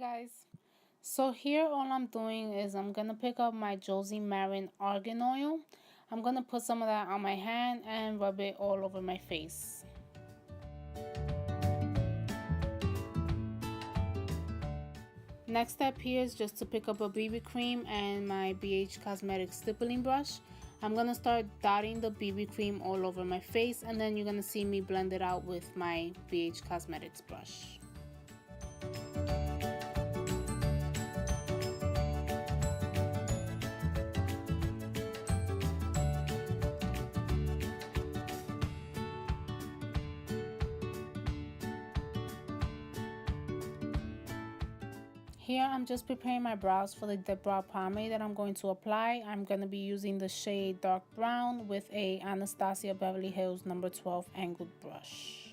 Guys, so here all I'm doing is I'm gonna pick up my Josie Maran Argan oil. I'm gonna put some of that on my hand and rub it all over my face. Next step here is just to pick up a BB cream and my BH Cosmetics stippling brush. I'm gonna start dotting the BB cream all over my face, and then you're gonna see me blend it out with my BH Cosmetics brush. Here I'm just preparing my brows for the Dipbrow pomade that I'm going to apply. I'm going to be using the shade dark brown with a Anastasia Beverly Hills number 12 angled brush.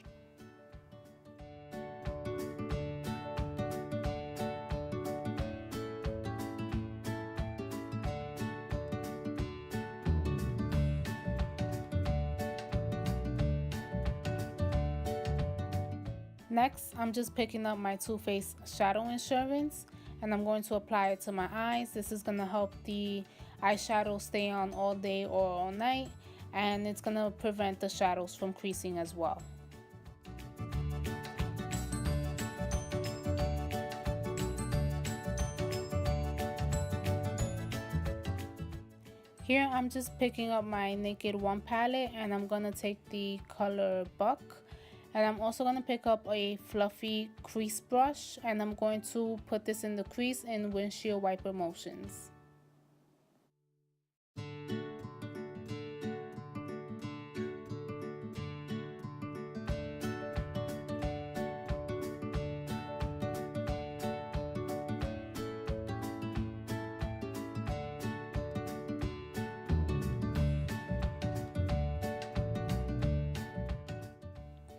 Next, I'm just picking up my Too Faced Shadow Insurance and I'm going to apply it to my eyes. This is going to help the eyeshadow stay on all day or all night, and it's going to prevent the shadows from creasing as well. Here I'm just picking up my Naked One palette and I'm going to take the color Buck. And I'm also going to pick up a fluffy crease brush and I'm going to put this in the crease in windshield wiper motions.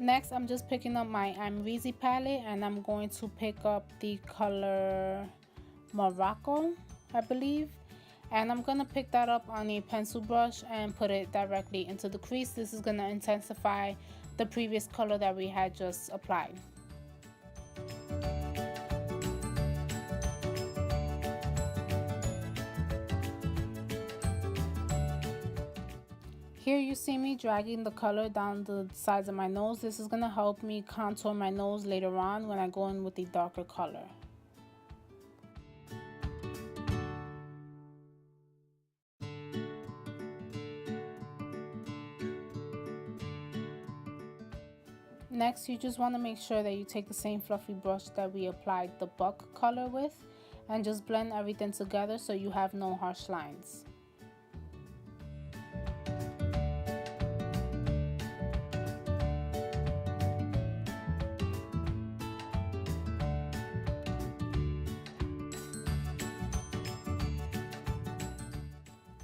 Next, I'm just picking up my Amrezy palette and I'm going to pick up the color Morocco, I believe. And I'm going to pick that up on a pencil brush and put it directly into the crease. This is going to intensify the previous color that we had just applied. Here you see me dragging the color down the sides of my nose. This is going to help me contour my nose later on when I go in with the darker color. Next, you just want to make sure that you take the same fluffy brush that we applied the Buck color with and just blend everything together so you have no harsh lines.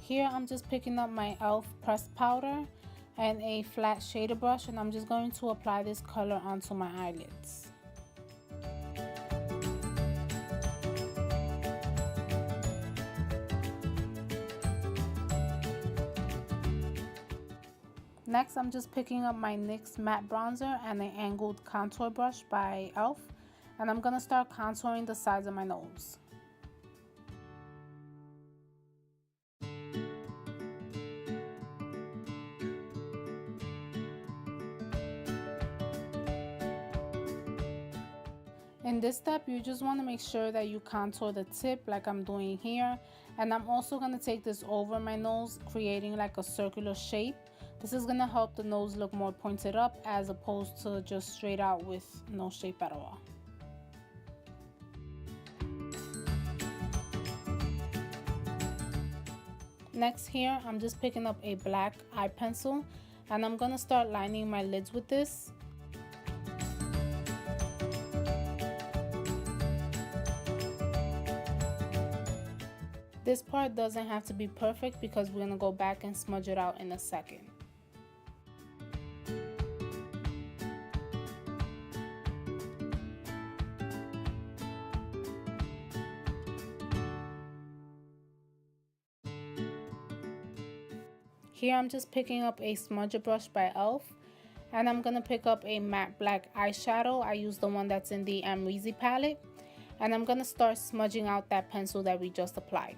Here I'm just picking up my e.l.f. pressed powder and a flat shader brush and I'm just going to apply this color onto my eyelids. Next, I'm just picking up my NYX matte bronzer and an angled contour brush by e.l.f. and I'm going to start contouring the sides of my nose. In this step, you just want to make sure that you contour the tip like I'm doing here, and I'm also going to take this over my nose, creating like a circular shape. This is going to help the nose look more pointed up as opposed to just straight out with no shape at all. Next, here I'm just picking up a black eye pencil and I'm going to start lining my lids with this. This part doesn't have to be perfect because we're going to go back and smudge it out in a second. Here I'm just picking up a Smudger brush by e.l.f. and I'm going to pick up a matte black eyeshadow. I use the one that's in the Amrezy palette. And I'm gonna start smudging out that pencil that we just applied.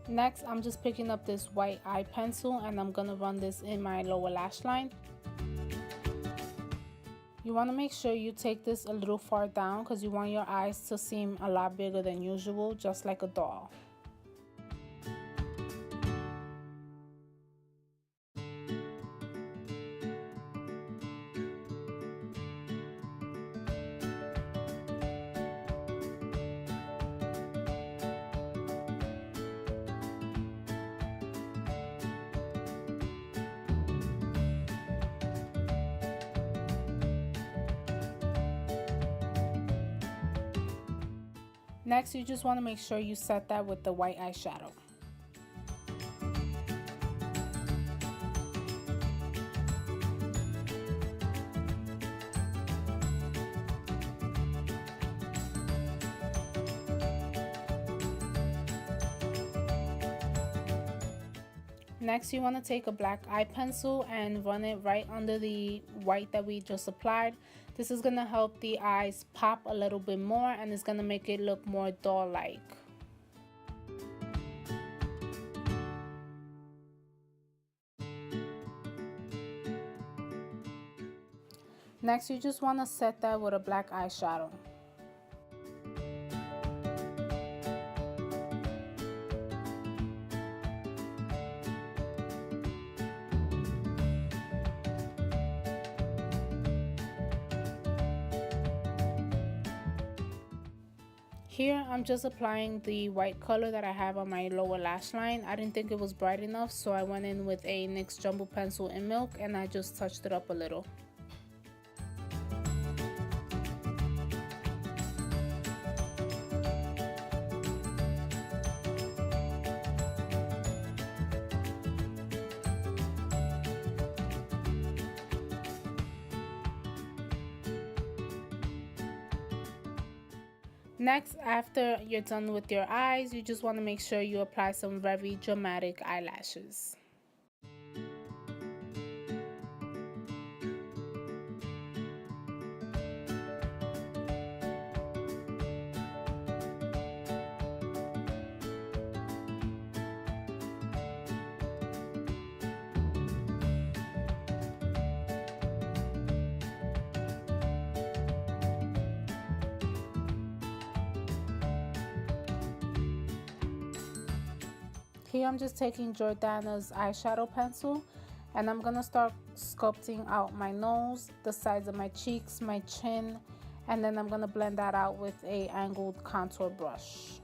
Next, I'm just picking up this white eye pencil and I'm gonna run this in my lower lash line. You want to make sure you take this a little far down because you want your eyes to seem a lot bigger than usual, just like a doll. Next, you just want to make sure you set that with the white eyeshadow. Next, you want to take a black eye pencil and run it right under the white that we just applied. This is going to help the eyes pop a little bit more and it's going to make it look more doll-like. Next, you just want to set that with a black eyeshadow. Here, I'm just applying the white color that I have on my lower lash line. I didn't think it was bright enough, so I went in with a NYX Jumbo pencil in milk and I just touched it up a little. Next, after you're done with your eyes, you just want to make sure you apply some very dramatic eyelashes. Here I'm just taking Jordana's eyeshadow pencil and I'm gonna start sculpting out my nose, the sides of my cheeks, my chin, and then I'm gonna blend that out with a angled contour brush.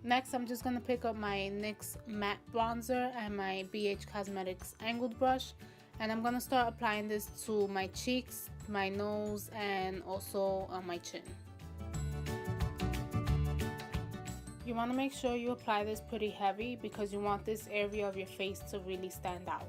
Next, I'm just going to pick up my NYX matte bronzer and my BH Cosmetics angled brush, and I'm going to start applying this to my cheeks, my nose, and also on my chin. You want to make sure you apply this pretty heavy because you want this area of your face to really stand out.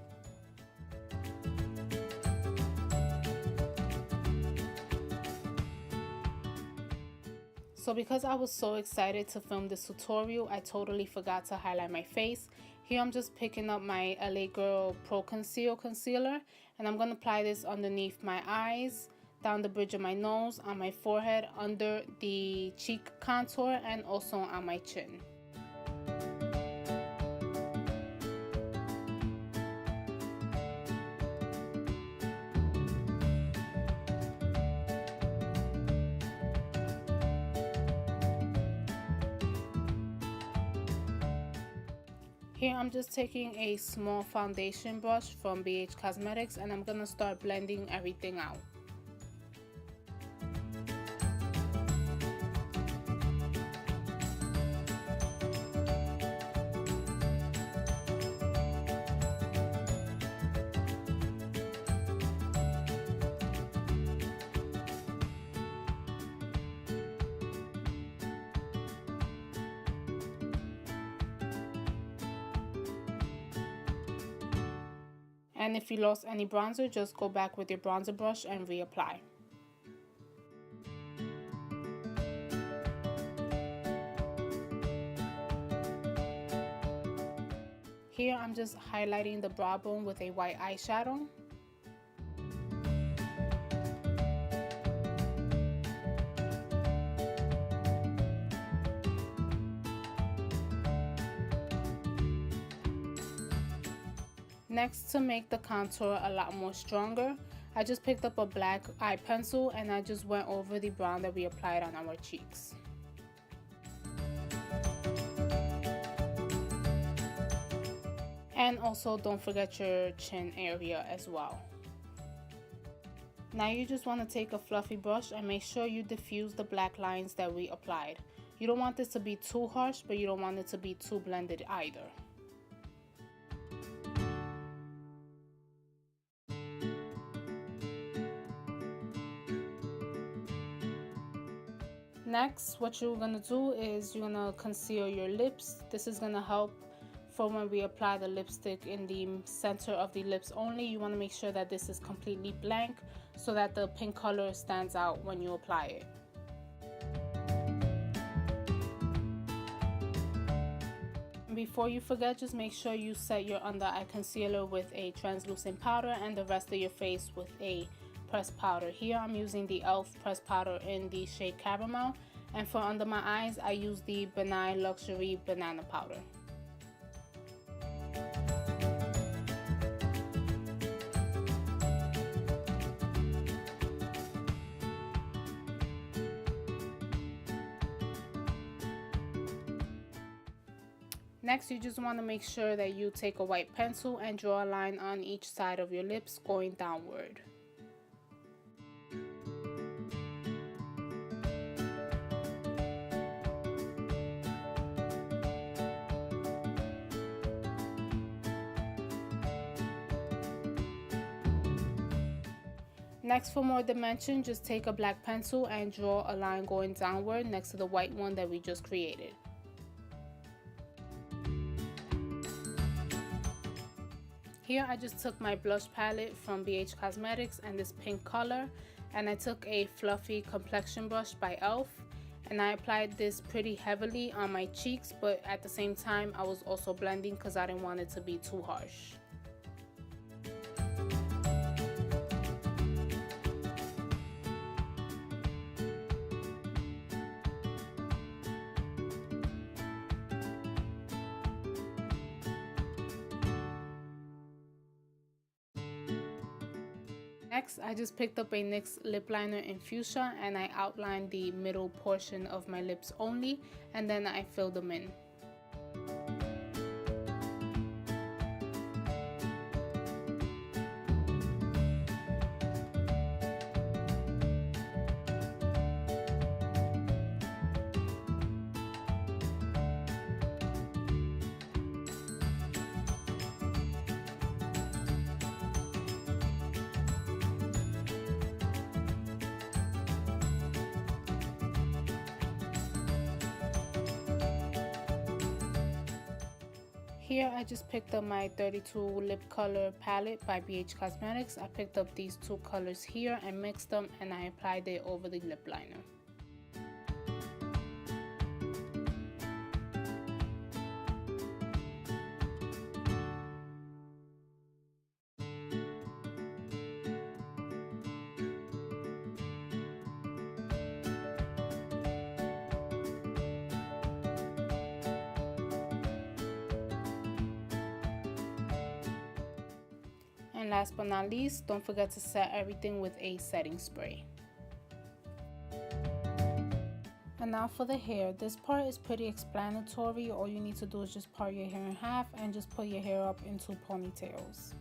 So because I was so excited to film this tutorial, I totally forgot to highlight my face. Here I'm just picking up my LA Girl Pro Conceal Concealer and I'm going to apply this underneath my eyes, down the bridge of my nose, on my forehead, under the cheek contour, and also on my chin. Here I'm just taking a small foundation brush from BH Cosmetics and I'm gonna start blending everything out. And if you lost any bronzer, just go back with your bronzer brush and reapply. Here I'm just highlighting the brow bone with a white eyeshadow. Next, to make the contour a lot more stronger, I just picked up a black eye pencil and I just went over the brown that we applied on our cheeks. And also don't forget your chin area as well. Now you just want to take a fluffy brush and make sure you diffuse the black lines that we applied. You don't want this to be too harsh, but you don't want it to be too blended either. Next, what you're gonna do is you're gonna conceal your lips. This is gonna help for when we apply the lipstick in the center of the lips only. You wanna make sure that this is completely blank so that the pink color stands out when you apply it. Before you forget, just make sure you set your under eye concealer with a translucent powder and the rest of your face with a pressed powder. Here I'm using the e.l.f. pressed powder in the shade Caramel, and for under my eyes I use the Benign Luxury Banana powder. Next, you just want to make sure that you take a white pencil and draw a line on each side of your lips going downward. Next, for more dimension, just take a black pencil and draw a line going downward next to the white one that we just created. Here I just took my blush palette from BH Cosmetics and this pink color, and I took a fluffy complexion brush by e.l.f. and I applied this pretty heavily on my cheeks, but at the same time I was also blending because I didn't want it to be too harsh. Next, I just picked up a NYX lip liner in fuchsia and I outlined the middle portion of my lips only, and then I filled them in. Here I just picked up my 32 lip color palette by BH Cosmetics. I picked up these two colors here and mixed them, and I applied it over the lip liner. And last but not least, don't forget to set everything with a setting spray. And now for the hair. This part is pretty explanatory. All you need to do is just part your hair in half and just put your hair up into ponytails.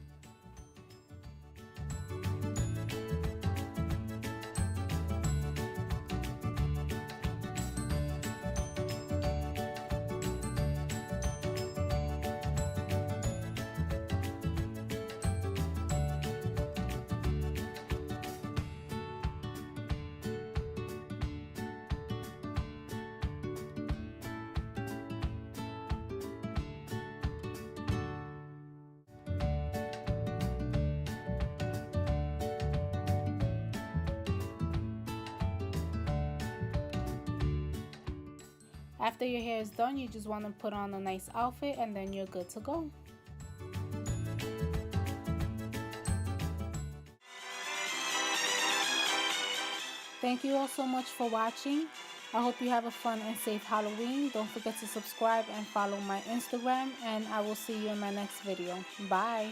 After your hair is done, you just want to put on a nice outfit and then you're good to go. Thank you all so much for watching. I hope you have a fun and safe Halloween. Don't forget to subscribe and follow my Instagram, and I will see you in my next video. Bye.